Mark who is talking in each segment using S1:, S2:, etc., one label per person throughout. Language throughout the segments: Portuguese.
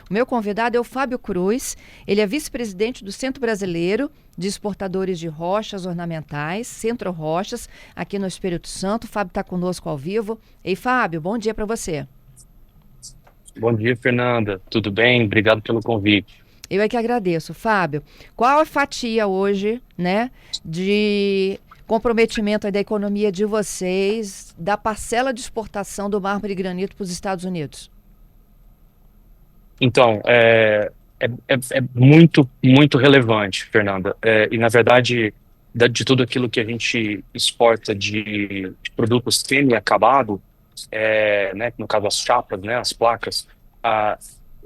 S1: O meu convidado é o Fábio Cruz. Ele é vice-presidente do Centro Brasileiro de Exportadores de Rochas Ornamentais, Centro Rochas, aqui no Espírito Santo. O Fábio está conosco ao vivo. Ei, Fábio, bom dia para você.
S2: Bom dia, Fernanda. Tudo bem? Obrigado pelo convite.
S1: Eu é que agradeço. Fábio, qual a fatia hoje, né, de comprometimento aí da economia de vocês, da parcela de exportação do mármore e granito para os Estados Unidos?
S2: Então, é muito, muito relevante, Fernanda. E, na verdade, de tudo aquilo que a gente exporta de produtos semi-acabado, né, no caso as chapas, né, as placas, a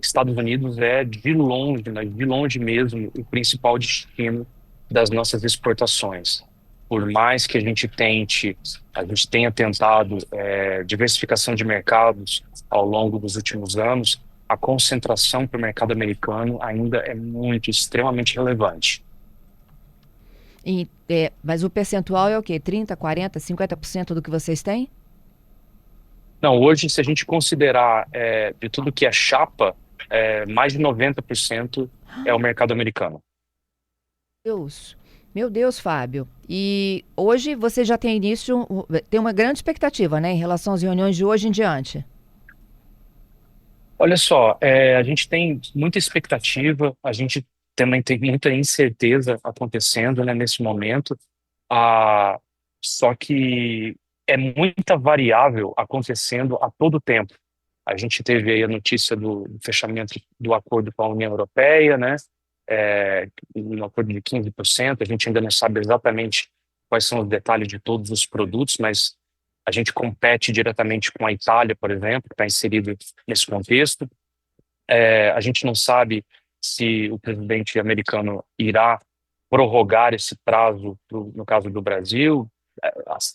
S2: Estados Unidos é de longe, né, de longe mesmo, o principal destino das nossas exportações. Por mais que a gente tenha tentado diversificação de mercados ao longo dos últimos anos, a concentração para o mercado americano ainda é muito, extremamente relevante.
S1: Mas o percentual é o quê? 30, 40, 50% do que vocês têm?
S2: Não, hoje, se a gente considerar de tudo que é chapa, mais de 90% é o mercado americano.
S1: Deus. Meu Deus, Fábio. E hoje você já tem início, tem uma grande expectativa, né, em relação às reuniões de hoje em diante.
S2: Olha só, a gente tem muita expectativa, a gente também tem muita incerteza acontecendo, né, nesse momento. Ah, só que é muita variável acontecendo a todo tempo. A gente teve aí a notícia do fechamento do acordo com a União Europeia, né? Um acordo de 15%. A gente ainda não sabe exatamente quais são os detalhes de todos os produtos, mas a gente compete diretamente com a Itália, por exemplo, que está inserido nesse contexto. A gente não sabe se o presidente americano irá prorrogar esse prazo no caso do Brasil.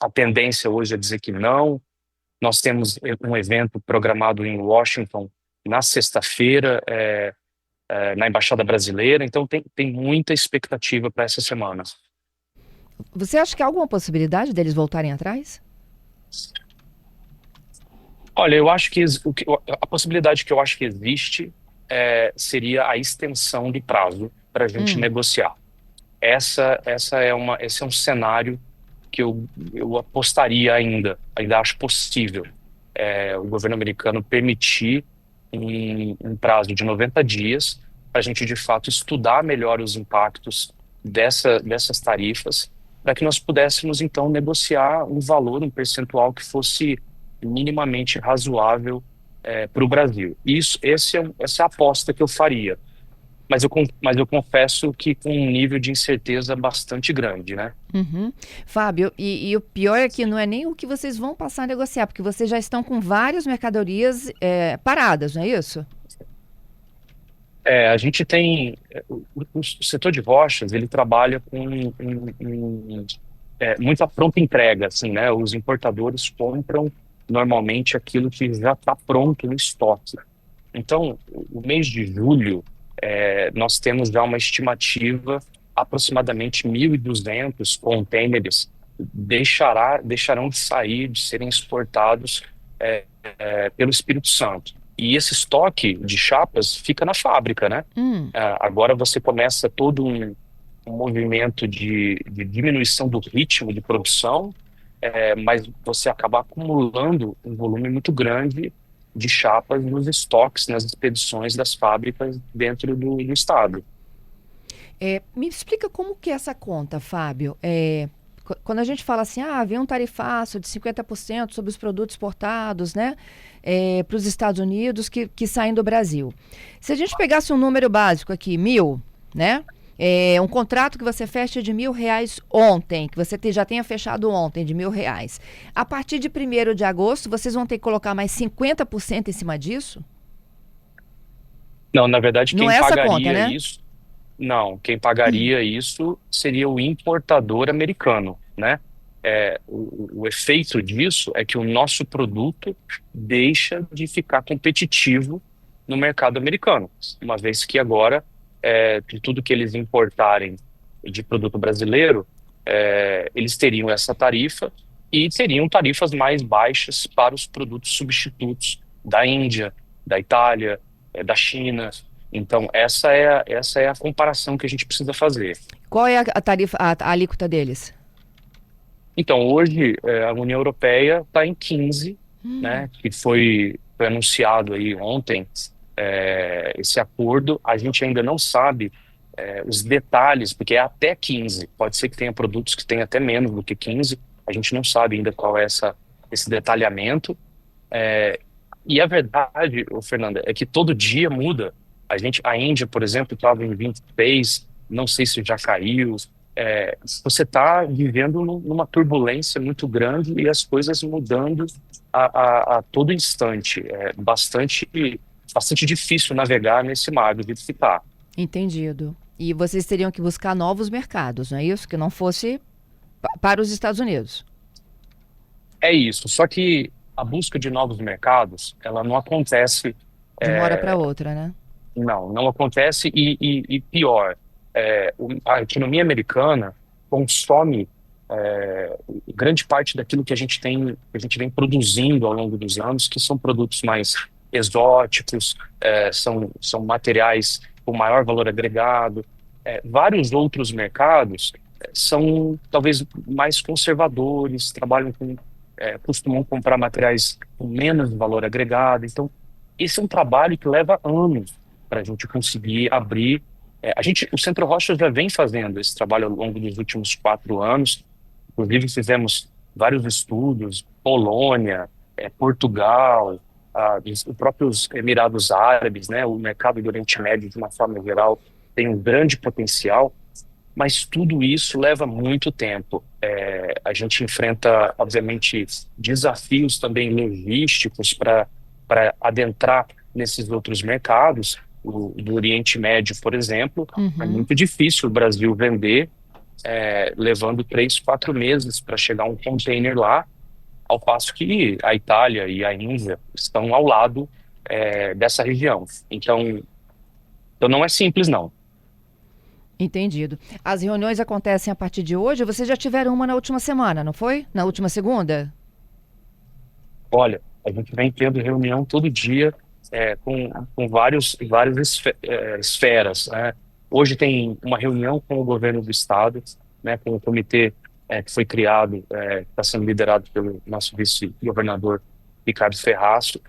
S2: A tendência hoje é dizer que não. Nós temos um evento programado em Washington na sexta-feira, na Embaixada Brasileira, então tem muita expectativa para essa semana.
S1: Você acha que há alguma possibilidade deles voltarem atrás?
S2: Olha, eu acho que a possibilidade que eu acho que existe seria a extensão de prazo para a gente
S1: Hum.
S2: negociar. Esse é um cenário que eu apostaria ainda acho possível. O governo americano permitir um prazo de 90 dias para a gente, de fato, estudar melhor os impactos dessas tarifas, para que nós pudéssemos, então, negociar um valor, um percentual que fosse minimamente razoável para o Brasil. Essa é a aposta que eu faria. Mas eu confesso que com um nível de incerteza bastante grande, né?
S1: Uhum. Fábio, e o pior é que não é nem o que vocês vão passar a negociar, porque vocês já estão com várias mercadorias paradas, não é isso?
S2: A gente tem o setor de rochas, ele trabalha com muita pronta entrega, assim, né? Os importadores compram normalmente aquilo que já está pronto no estoque. Então, o mês de julho, nós temos já uma estimativa, aproximadamente 1.200 contêineres deixarão de sair, de serem exportados pelo Espírito Santo. E esse estoque de chapas fica na fábrica, né?
S1: Hum.
S2: Agora você começa todo um movimento de diminuição do ritmo de produção, mas você acaba acumulando um volume muito grande de chapas nos estoques, nas expedições das fábricas dentro do estado.
S1: Me explica como que é essa conta, Fábio. Quando a gente fala assim, havia um tarifaço de 50% sobre os produtos exportados, né, para os Estados Unidos que saem do Brasil. Se a gente pegasse um número básico aqui, 1.000, né, um contrato que você fecha de R$ 1.000 ontem, que você já tenha fechado ontem de R$ 1.000. A partir de 1º de agosto, vocês vão ter que colocar mais 50% em cima disso?
S2: Não, na verdade,
S1: Não é essa conta, né?
S2: quem pagaria isso seria o importador americano, né? O efeito disso é que o nosso produto deixa de ficar competitivo no mercado americano, uma vez que agora, de tudo que eles importarem de produto brasileiro, eles teriam essa tarifa e teriam tarifas mais baixas para os produtos substitutos da Índia, da Itália, da China. Então, essa é a comparação que a gente precisa fazer.
S1: Qual é a tarifa, a alíquota deles?
S2: Então, hoje, a União Europeia está em 15,
S1: Hum,
S2: né, que foi anunciado aí ontem, esse acordo. A gente ainda não sabe, os detalhes, porque é até 15. Pode ser que tenha produtos que tenham até menos do que 15. A gente não sabe ainda qual é esse detalhamento. É, e a verdade, ô, Fernanda, é que todo dia muda. A Índia, por exemplo, estava em 26, não sei se já caiu. Você está vivendo numa turbulência muito grande e as coisas mudando a todo instante. É bastante difícil navegar nesse mar do jeito que está.
S1: entendido. E vocês teriam que buscar novos mercados, não é isso? Que não fosse para os Estados Unidos.
S2: É isso. Só que a busca de novos mercados, ela não acontece.
S1: De uma hora para
S2: é,
S1: outra, né?
S2: não acontece e pior, a economia americana consome grande parte daquilo que que a gente vem produzindo ao longo dos anos, que são produtos mais exóticos, são materiais com maior valor agregado. Vários outros mercados são talvez mais conservadores, costumam comprar materiais com menos valor agregado. Então, esse é um trabalho que leva anos para a gente conseguir abrir. O Centro Rocha já vem fazendo esse trabalho ao longo dos últimos 4 anos. Inclusive, fizemos vários estudos, Polônia, Portugal, os próprios Emirados Árabes, né? O mercado do Oriente Médio, de uma forma geral, tem um grande potencial, mas tudo isso leva muito tempo. A gente enfrenta, obviamente, desafios também logísticos para adentrar nesses outros mercados. Do Oriente Médio, por exemplo, é
S1: Uhum.
S2: muito difícil o Brasil vender, levando 3, 4 meses para chegar um container lá, ao passo que a Itália e a Índia estão ao lado, dessa região. Então não é simples, não.
S1: Entendido. As reuniões acontecem a partir de hoje. Vocês já tiveram uma na última semana, não foi? Na última segunda?
S2: Olha, a gente vem tendo reunião todo dia, com várias esferas, né? Hoje tem uma reunião com o governo do estado, né, com o comitê que foi criado, que está sendo liderado pelo nosso vice-governador Ricardo Ferraço.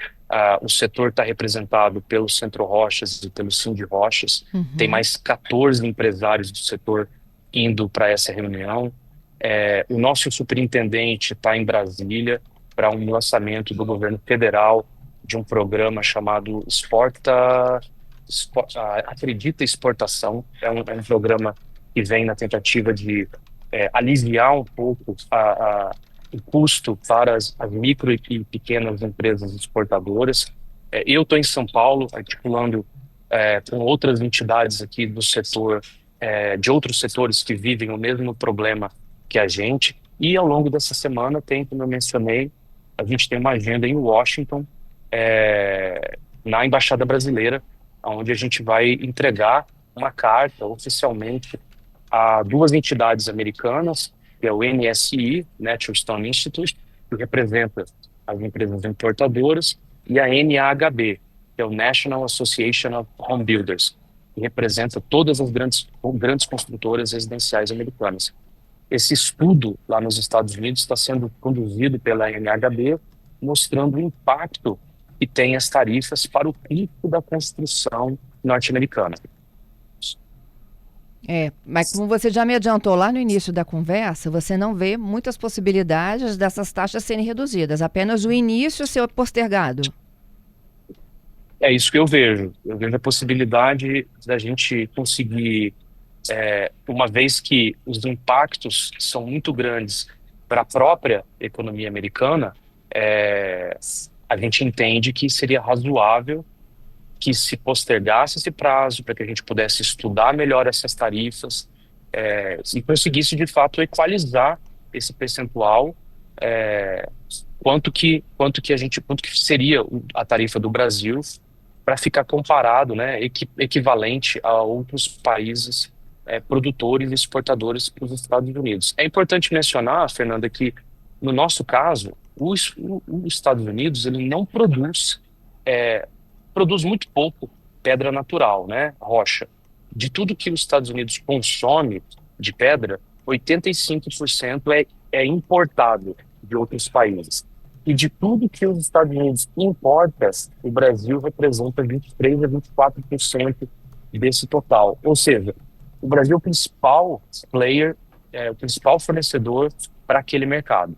S2: O setor está representado pelo Centro Rochas e pelo Cindy Rochas. Tem
S1: Uhum.
S2: mais 14 empresários do setor indo para essa reunião. O nosso superintendente está em Brasília para um lançamento do governo federal de um programa chamado Acredita Exportação. É um programa que vem na tentativa de aliviar um pouco o custo para as micro e pequenas empresas exportadoras. Eu estou em São Paulo, articulando com outras entidades aqui do setor, de outros setores que vivem o mesmo problema que a gente. E ao longo dessa semana tem, como eu mencionei, a gente tem uma agenda em Washington, na Embaixada Brasileira, onde a gente vai entregar uma carta oficialmente a duas entidades americanas, que é o NSI, Natural Stone Institute, que representa as empresas importadoras, e a NAHB, que é o National Association of Home Builders, que representa todas as grandes construtoras residenciais americanas. Esse estudo lá nos Estados Unidos está sendo conduzido pela NHB, mostrando o impacto que tem as tarifas para o custo da construção norte-americana.
S1: Mas como você já me adiantou lá no início da conversa, você não vê muitas possibilidades dessas taxas serem reduzidas, apenas o início ser postergado.
S2: É isso que eu vejo. Eu vejo a possibilidade da gente conseguir, uma vez que os impactos são muito grandes para a própria economia americana, é, a gente entende que seria razoável que se postergasse esse prazo para que a gente pudesse estudar melhor essas tarifas, e conseguisse de fato equalizar esse percentual, é, quanto que seria a tarifa do Brasil para ficar comparado, né, equivalente a outros países produtores e exportadores para os Estados Unidos. É importante mencionar, Fernanda, que no nosso caso, os Estados Unidos ele não produz, produz muito pouco pedra natural, né? Rocha. De tudo que os Estados Unidos consome de pedra, 85% é importado de outros países. E de tudo que os Estados Unidos importa, o Brasil representa 23 a 24% desse total. Ou seja, o Brasil é o principal player, o principal fornecedor para aquele mercado.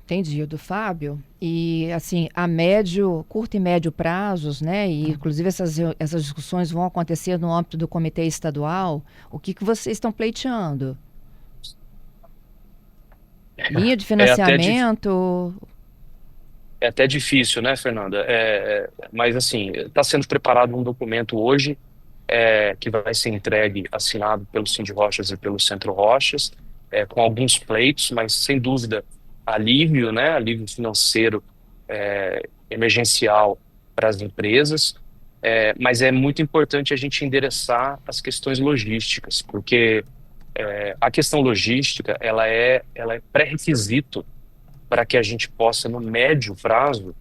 S1: Entendido, Fábio. E assim, a médio, curto e médio prazos, né? E inclusive essas discussões vão acontecer no âmbito do comitê estadual. O que que vocês estão pleiteando? Linha de
S2: É até,
S1: financiamento?
S2: é até difícil, né, Fernanda? Mas, assim, está sendo preparado um documento hoje que vai ser entregue, assinado pelo Cindy Rochas e pelo Centro Rochas, com alguns pleitos, mas, sem dúvida, alívio, né, alívio financeiro emergencial para as empresas. Mas é muito importante a gente endereçar as questões logísticas, porque a questão logística, ela é pré-requisito para que a gente possa, no médio prazo,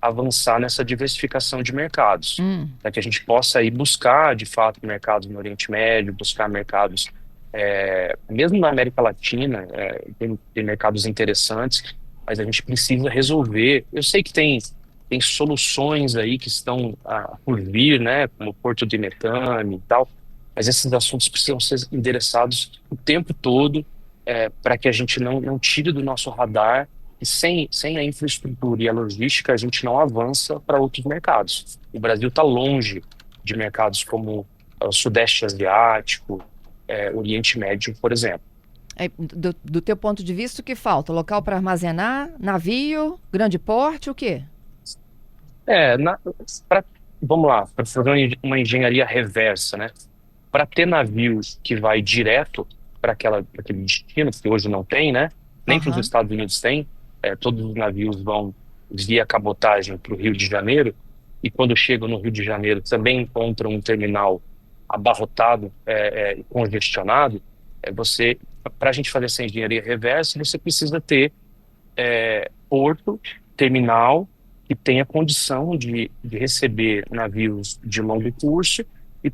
S2: avançar nessa diversificação de mercados,
S1: Hum,
S2: para que a gente possa ir buscar, de fato, mercados no Oriente Médio, buscar mercados, mesmo na América Latina, tem mercados interessantes, mas a gente precisa resolver. Eu sei que tem soluções aí que estão por vir, né, como o Porto de Metame e tal, mas esses assuntos precisam ser endereçados o tempo todo, para que a gente não tire do nosso radar e sem a infraestrutura e a logística, a gente não avança para outros mercados. O Brasil está longe de mercados como o Sudeste Asiático, Oriente Médio, por exemplo.
S1: do teu ponto de vista, o que falta? Local para armazenar? Navio? Grande porte? O quê?
S2: É, na, pra, vamos lá, para fazer uma engenharia reversa, né? Para ter navios que vai direto para aquele destino, que hoje não tem, né? Nem para os
S1: Aham.
S2: Estados Unidos tem. Todos os navios vão via cabotagem para o Rio de Janeiro, e quando chegam no Rio de Janeiro também encontram um terminal abarrotado e congestionado. Para a gente fazer essa engenharia reversa, você precisa ter porto, terminal, que tenha condição de receber navios de longo curso e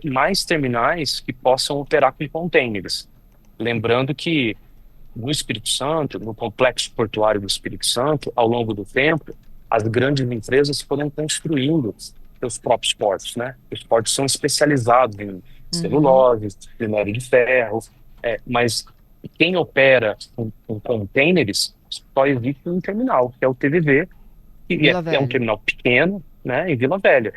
S2: mais terminais que possam operar com containers. Lembrando que no Espírito Santo, no complexo portuário do Espírito Santo, ao longo do tempo, as grandes empresas foram construindo seus próprios portos, né? Os portos são especializados em
S1: Uhum.
S2: celulose, minério de ferro, mas quem opera com containers só existe um terminal, que é o TVV, que
S1: Vila
S2: é um
S1: Velha.
S2: terminal pequeno, né, em Vila Velha.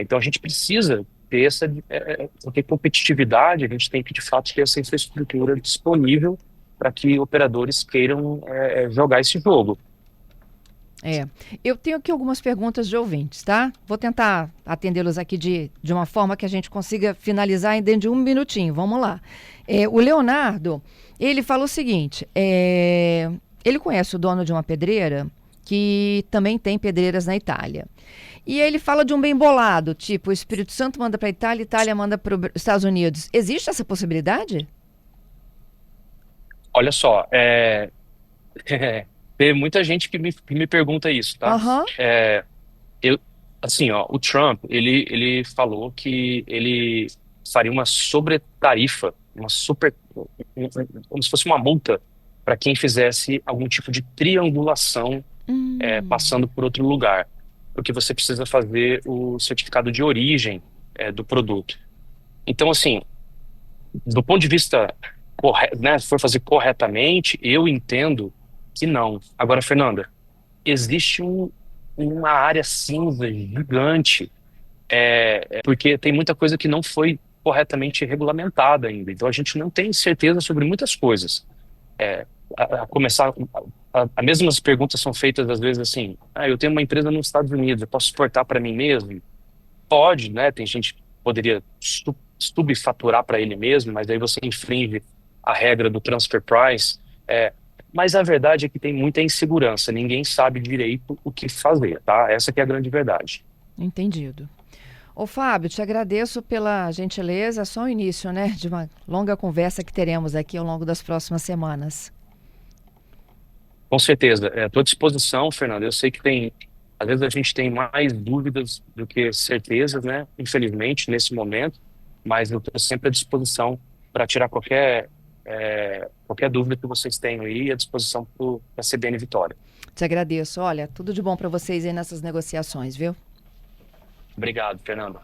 S2: Então a gente precisa ter competitividade, a gente tem que de fato ter essa infraestrutura disponível para que operadores queiram jogar esse jogo.
S1: É. Eu tenho aqui algumas perguntas de ouvintes, tá? Vou tentar atendê-los aqui de uma forma que a gente consiga finalizar em dentro de um minutinho. Vamos lá. O Leonardo, ele fala o seguinte: ele conhece o dono de uma pedreira que também tem pedreiras na Itália. E ele fala de um bem bolado, tipo, o Espírito Santo manda para a Itália, Itália manda para os Estados Unidos. Existe essa possibilidade?
S2: Olha só, tem muita gente que me pergunta isso, tá?
S1: Aham.
S2: É, eu, assim, ó, o Trump, ele falou que ele faria uma sobretarifa, como se fosse uma multa para quem fizesse algum tipo de triangulação,
S1: Hum,
S2: passando por outro lugar, porque você precisa fazer o certificado de origem, do produto. Então, assim, do ponto de vista correto, né, se for fazer corretamente, eu entendo que não. Agora, Fernanda, existe uma área cinza gigante, porque tem muita coisa que não foi corretamente regulamentada ainda. Então, a gente não tem certeza sobre muitas coisas. É, a começar, as mesmas perguntas são feitas às vezes assim: eu tenho uma empresa nos Estados Unidos, eu posso exportar para mim mesmo? Pode, né? Tem gente que poderia subfaturar para ele mesmo, mas aí você infringe a regra do transfer price. É, mas a verdade é que tem muita insegurança, ninguém sabe direito o que fazer, tá? Essa que é a grande verdade.
S1: entendido. Ô, Fábio, te agradeço pela gentileza. É só o início, né, de uma longa conversa que teremos aqui ao longo das próximas semanas.
S2: Com certeza, estou à disposição, Fernando. Eu sei que tem Às vezes a gente tem mais dúvidas do que certezas, né? Infelizmente, nesse momento, mas eu estou sempre à disposição para tirar qualquer dúvida que vocês tenham aí, à disposição para a CBN Vitória.
S1: Te agradeço. Olha, tudo de bom para vocês aí nessas negociações, viu?
S2: Obrigado, Fernando.